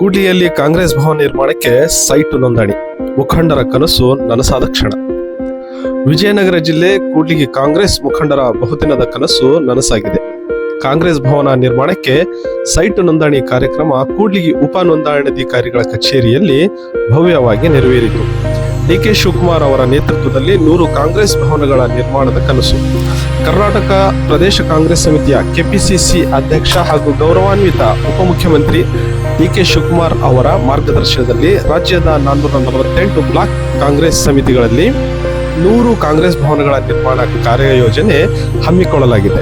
ಕೂಡ್ಲಿಯಲ್ಲಿ ಕಾಂಗ್ರೆಸ್ ಭವನ ನಿರ್ಮಾಣಕ್ಕೆ ಸೈಟ್ ನೋಂದಣಿ, ಮುಖಂಡರ ಕನಸು ನನಸಾದ ಕ್ಷಣ. ವಿಜಯನಗರ ಜಿಲ್ಲೆ ಕೂಡ್ಲಿಗಿ ಕಾಂಗ್ರೆಸ್ ಮುಖಂಡರ ಬಹುದಿನದ ಕನಸು ನನಸಾಗಿದೆ. ಕಾಂಗ್ರೆಸ್ ಭವನ ನಿರ್ಮಾಣಕ್ಕೆ ಸೈಟ್ ನೋಂದಣಿ ಕಾರ್ಯಕ್ರಮ ಕೂಡ್ಲಿಗಿ ಉಪ ನೋಂದಣಾಧಿಕಾರಿಗಳ ಕಚೇರಿಯಲ್ಲಿ ಭವ್ಯವಾಗಿ ನೆರವೇರಿತು. ಡಿಕೆ ಶಿವಕುಮಾರ್ ಅವರ ನೇತೃತ್ವದಲ್ಲಿ 100 ಕಾಂಗ್ರೆಸ್ ಭವನಗಳ ನಿರ್ಮಾಣದ ಕನಸು. ಕರ್ನಾಟಕ ಪ್ರದೇಶ ಕಾಂಗ್ರೆಸ್ ಸಮಿತಿಯ ಕೆಪಿಸಿಸಿ ಅಧ್ಯಕ್ಷ ಹಾಗೂ ಗೌರವಾನ್ವಿತ ಉಪಮುಖ್ಯಮಂತ್ರಿ ಡಿಕೆ ಶಿವಕುಮಾರ್ ಅವರ ಮಾರ್ಗದರ್ಶನದಲ್ಲಿ ರಾಜ್ಯದ 448 ಬ್ಲಾಕ್ ಕಾಂಗ್ರೆಸ್ ಸಮಿತಿಗಳಲ್ಲಿ 100 ಕಾಂಗ್ರೆಸ್ ಭವನಗಳ ನಿರ್ಮಾಣ ಕಾರ್ಯಯೋಜನೆ ಹಮ್ಮಿಕೊಳ್ಳಲಾಗಿದೆ.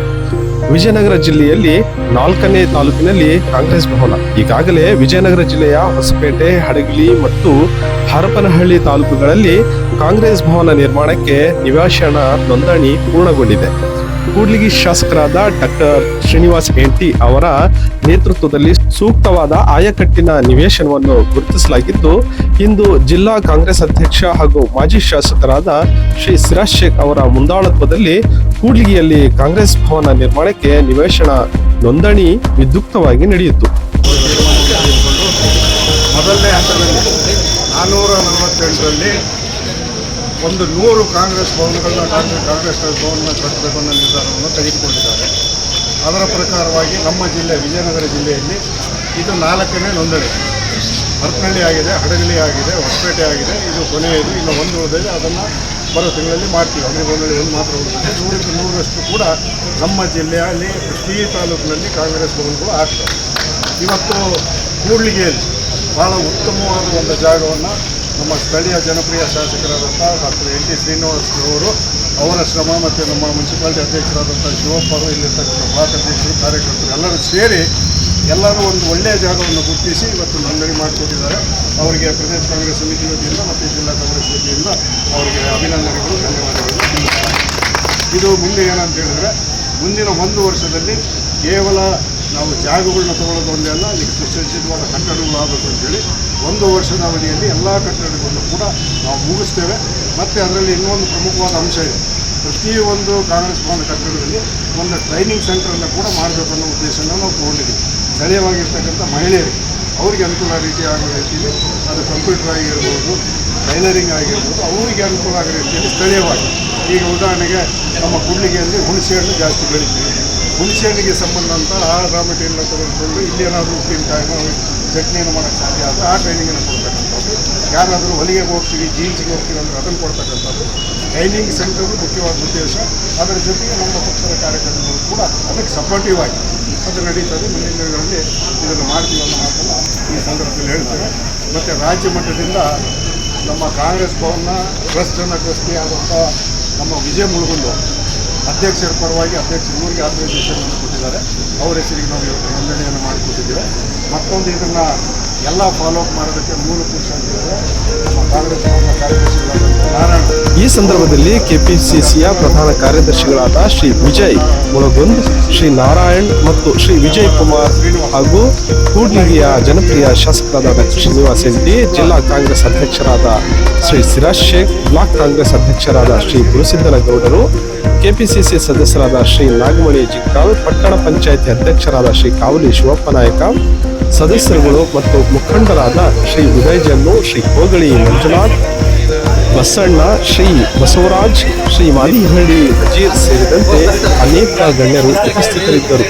ವಿಜಯನಗರ ಜಿಲ್ಲೆಯಲ್ಲಿ 4ನೇ ತಾಲೂಕಿನಲ್ಲಿ ಕಾಂಗ್ರೆಸ್ ಭವನ. ಈಗಾಗಲೇ ವಿಜಯನಗರ ಜಿಲ್ಲೆಯ ಹೊಸಪೇಟೆ, ಹಡಗಲಿ ಮತ್ತು ಹರಪನಹಳ್ಳಿ ತಾಲೂಕುಗಳಲ್ಲಿ ಕಾಂಗ್ರೆಸ್ ಭವನ ನಿರ್ಮಾಣಕ್ಕೆ ನಿವೇಶನ ನೋಂದಣಿ ಪೂರ್ಣಗೊಂಡಿದೆ. ಕೂಡ್ಲಿಗಿ ಶಾಸಕರಾದ ಡಾಕ್ಟರ್ ಶ್ರೀನಿವಾಸ್ ಎಂಟಿ ಅವರ ನೇತೃತ್ವದಲ್ಲಿ ಸೂಕ್ತವಾದ ಆಯಕಟ್ಟಿನ ನಿವೇಶನವನ್ನು ಗುರುತಿಸಲಾಗಿದ್ದು, ಇಂದು ಜಿಲ್ಲಾ ಕಾಂಗ್ರೆಸ್ ಅಧ್ಯಕ್ಷ ಹಾಗೂ ಮಾಜಿ ಶಾಸಕರಾದ ಶ್ರೀ ಸಿರಾಜ್ ಶೇಖ್ ಅವರ ಮುಂದಾಳತ್ವದಲ್ಲಿ ಕೂಡ್ಲಿಗಿಯಲ್ಲಿ ಕಾಂಗ್ರೆಸ್ ಭವನ ನಿರ್ಮಾಣಕ್ಕೆ ನಿವೇಶನ ನೋಂದಣಿ ವಿದ್ಯುಕ್ತವಾಗಿ ನಡೆಯಿತು. ಮೊದಲನೇ ಹಂತದಲ್ಲಿ 448ರಲ್ಲಿ 100 ಕಾಂಗ್ರೆಸ್ ಭವನಗಳನ್ನ ಕಾಂಗ್ರೆಸ್ ಭವನ ಕಟ್ಟಬೇಕು ಅನ್ನೋ ನಿರ್ಧಾರವನ್ನು ತೆಗೆದುಕೊಂಡಿದ್ದಾರೆ. ಅದರ ಪ್ರಕಾರವಾಗಿ ನಮ್ಮ ಜಿಲ್ಲೆ ವಿಜಯನಗರ ಜಿಲ್ಲೆಯಲ್ಲಿ ಇದು 4ನೇ ನೋಂದಣಿ. ಹರಪನಹಳ್ಳಿ ಆಗಿದೆ, ಹಡಗಲಿ ಆಗಿದೆ, ಹೊಸಪೇಟೆ ಆಗಿದೆ, ಇದು ಕೊನೆಯದು. ಇನ್ನು ಒಂದು ಉಳಿದಿದೆ, ಅದನ್ನು ಬರೋ ತಿಂಗಳಲ್ಲಿ ಮಾಡ್ತೀವಿ. ಅವರಿಗೆ ಒಂದು ಮಾತ್ರ ಉಳಿದಿದೆ. 100ಕ್ಕೆ 100ರಷ್ಟು ಕೂಡ ನಮ್ಮ ಜಿಲ್ಲೆಯಲ್ಲಿ ಪ್ರತಿ ತಾಲೂಕಿನಲ್ಲಿ ಕಾಂಗ್ರೆಸ್ ಭವನಗಳು ಆಗ್ತವೆ. ಇವತ್ತು ಕೂಡ್ಲಿಗಿಯಲ್ಲಿ ಭಾಳ ಉತ್ತಮವಾದ ಒಂದು ಜಾಗವನ್ನು ನಮ್ಮ ಸ್ಥಳೀಯ ಜನಪ್ರಿಯ ಶಾಸಕರಾದಂಥ ಡಾಕ್ಟರ್ NT ಶ್ರೀನಿವಾಸ್ ಅವರು, ಅವರ ಶ್ರಮ ಮತ್ತು ನಮ್ಮ ಮುನ್ಸಿಪಾಲಿಟಿ ಅಧ್ಯಕ್ಷರಾದಂಥ ಶಿವಪ್ಪ ಅವರು, ಇಲ್ಲಿರ್ತಕ್ಕಂಥ ಬ್ಲಾಕ್ ಅಧ್ಯಕ್ಷರು, ಕಾರ್ಯಕರ್ತರು ಎಲ್ಲರೂ ಸೇರಿ ಎಲ್ಲರೂ ಒಂದು ಒಳ್ಳೆಯ ಜಾಗವನ್ನು ಗುರುತಿಸಿ ಇವತ್ತು ನೋಂದಣಿ ಮಾಡಿಕೊಟ್ಟಿದ್ದಾರೆ. ಅವರಿಗೆ ಪ್ರದೇಶ ಕಾಂಗ್ರೆಸ್ ಸಮಿತಿ ವತಿಯಿಂದ ಮತ್ತು ಜಿಲ್ಲಾ ಕಾಂಗ್ರೆಸ್ ವತಿಯಿಂದ ಅವರಿಗೆ ಅಭಿನಂದನೆಗಳು, ಧನ್ಯವಾದಗಳು. ಇದು ಮುಂದೆ ಏನಂತ ಹೇಳಿದ್ರೆ, ಮುಂದಿನ 1 ವರ್ಷದಲ್ಲಿ ಕೇವಲ ನಾವು ಜಾಗಗಳನ್ನ ತೊಗೊಳ್ಳೋದು ಒಂದೇ ಅಲ್ಲ, ಈಗ ಸುಸಜ್ಜಿತವಾದ ಕಟ್ಟಡಗಳು ಆಗಬೇಕು ಅಂತೇಳಿ 1 ವರ್ಷದ ಅವಧಿಯಲ್ಲಿ ಎಲ್ಲ ಕಟ್ಟಡಗಳನ್ನು ಕೂಡ ನಾವು ಮುಗಿಸ್ತೇವೆ. ಮತ್ತು ಅದರಲ್ಲಿ ಇನ್ನೊಂದು ಪ್ರಮುಖವಾದ ಅಂಶ ಇದೆ. ಪ್ರತಿಯೊಂದು ಕಾಂಗ್ರೆಸ್ ಭವನ ಕಟ್ಟಡದಲ್ಲಿ ಒಂದು ಟ್ರೈನಿಂಗ್ ಸೆಂಟರನ್ನು ಕೂಡ ಮಾಡಬೇಕು ಅನ್ನೋ ಉದ್ದೇಶನ ನಾವು ತೊಗೊಂಡಿದ್ದೀವಿ. ಸ್ಥಳೀಯವಾಗಿರ್ತಕ್ಕಂಥ ಮಹಿಳೆಯರಿಗೆ ಅವರಿಗೆ ಅನುಕೂಲ ರೀತಿ ಆಗೋ ರೀತಿಯಲ್ಲಿ, ಅದು ಕಂಪ್ಯೂಟರ್ ಆಗಿರ್ಬೋದು, ಟೈಲರಿಂಗ್ ಆಗಿರ್ಬೋದು, ಅವರಿಗೆ ಅನುಕೂಲ ಆಗೋ ರೀತಿಯಲ್ಲಿ ಸ್ಥಳೀಯವಾಗಿ. ಈಗ ಉದಾಹರಣೆಗೆ ನಮ್ಮ ಕೂಡ್ಲಿಗಿಯಲ್ಲಿ ಹುಣಸೆ ಹಣ್ಣು ಜಾಸ್ತಿ ಬೆಳಿತೀವಿ. ಹುಣಸೆ ಹಣ್ಣಿಗೆ ಸಂಬಂಧಂತ ಆ ರಾ ಮೆಟೀರಿಯಲ್ನ ತೆಗೆದುಕೊಂಡು ಇಲ್ಲಿ ಏನಾದರೂ ಉಪ್ಪಿನಕಾಯಿನೋ ಚಟ್ನಿಯನ್ನು ಮಾಡೋಕ್ಕೆ ಸಾಧ್ಯ ಆದರೆ ಆ ಟ್ರೈನಿಂಗನ್ನು ಕೊಡ್ತಕ್ಕಂಥದ್ದು. ಯಾರಾದರೂ ಹೊಲಿಗೆ ಹೋಗ್ತೀವಿ, ಜೀನ್ಸ್ಗೆ ಹೋಗ್ತೀವಿ ಅಂದರೆ ಅದನ್ನು ಕೊಡ್ತಕ್ಕಂಥದ್ದು. ಟ್ರೈನಿಂಗ್ ಸೆಂಟರ್ ಮುಖ್ಯವಾದ ಉದ್ದೇಶ. ಅದರ ಜೊತೆಗೆ ನಮ್ಮ ಪಕ್ಷದ ಕಾರ್ಯಕರ್ತರು ಕೂಡ ಅದಕ್ಕೆ ಸಪೋರ್ಟಿವ್ ಆಗಿ ಅದು ನಡೀತದೆ. ಮುಂದಿನ ದಿನಗಳಲ್ಲಿ ಇದನ್ನು ಮಾಡ್ತೀವಿ ಅನ್ನೋ ಮಾತನ್ನು ಈ ಸಂದರ್ಭದಲ್ಲಿ ಹೇಳ್ತೇವೆ. ಮತ್ತು ರಾಜ್ಯ ಮಟ್ಟದಿಂದ ನಮ್ಮ ಕಾಂಗ್ರೆಸ್ ಭವನ ಟ್ರಸ್ಟಿ ಆದಂಥ ನಮ್ಮ ವಿಜಯ ಮುಳುಗುಂದು ಅಧ್ಯಕ್ಷರ ಪರವಾಗಿ ಅಧ್ಯಕ್ಷರಿಗೆ ಆಥರೈಸೇಷನ್ ಕೊಟ್ಟಿದ್ದಾರೆ. ಅವರ ಹೆಸರಿಗೆ ನಾವು ಇವತ್ತು ನೋಂದಣಿಯನ್ನು ಮಾಡಿಕೊಟ್ಟಿದ್ದೇವೆ. ಮತ್ತೊಂದು ಇದನ್ನು ಎಲ್ಲ ಫಾಲೋಅಪ್ ಮಾಡೋದಕ್ಕೆ ಮೂಲ ಪುರುಷ ಅಂತಿದ್ದಾರೆ ನಮ್ಮ ಕಾಂಗ್ರೆಸ್ ಭವನ ಕಾರ್ಯದರ್ಶಿಗಳಾದಂಥ ನಾರಾಯಣ. ಈ ಸಂದರ್ಭದಲ್ಲಿ ಕೆಪಿಸಿಸಿಯ ಪ್ರಧಾನ ಕಾರ್ಯದರ್ಶಿಗಳಾದ ಶ್ರೀ ವಿಜಯ್ ಮುಳಗುಂದ್, ಶ್ರೀ ನಾರಾಯಣ್ ಮತ್ತು ಶ್ರೀ ವಿಜಯ್ ಕುಮಾರ್ ಹಾಗೂ ಕೂಡ್ಲಿಗಿಯ ಜನಪ್ರಿಯ ಶಾಸಕರಾದ ಡಾಕ್ಟರ್ ಶ್ರೀನಿವಾಸ್ ಎಂಟಿ, ಜಿಲ್ಲಾ ಕಾಂಗ್ರೆಸ್ ಅಧ್ಯಕ್ಷರಾದ ಶ್ರೀ ಸಿರಾಜ್ ಶೇಖ್, ಬ್ಲಾಕ್ ಕಾಂಗ್ರೆಸ್ ಅಧ್ಯಕ್ಷರಾದ ಶ್ರೀ ಗುರುಸಿದ್ದನಗೌಡರು, ಕೆಪಿಸಿಸಿ ಸದಸ್ಯರಾದ ಶ್ರೀ ನಾಗಮಣಿ ಜಿಕ್ಕಾಲ್, ಪಟ್ಟಣ ಪಂಚಾಯಿತಿ ಅಧ್ಯಕ್ಷರಾದ ಶ್ರೀ ಕಾವಲಿ ಶಿವಪ್ಪ ನಾಯಕ, ಸದಸ್ಯರುಗಳು ಮತ್ತು ಮುಖಂಡರಾದ ಶ್ರೀ ಉದಯ್ ಜನ್ನು, ಶ್ರೀ ಕೋಗಳಿ ಮಂಜುನಾಥ್, ಬಸಣ್ಣ, ಶ್ರೀ ಬಸವರಾಜ್, ಶ್ರೀ ಮಾದಿಹಳ್ಳಿ ನಜೀರ್ ಸೇರಿದಂತೆ ಅನೇಕ ಗಣ್ಯರು ಉಪಸ್ಥಿತರಿದ್ದರು.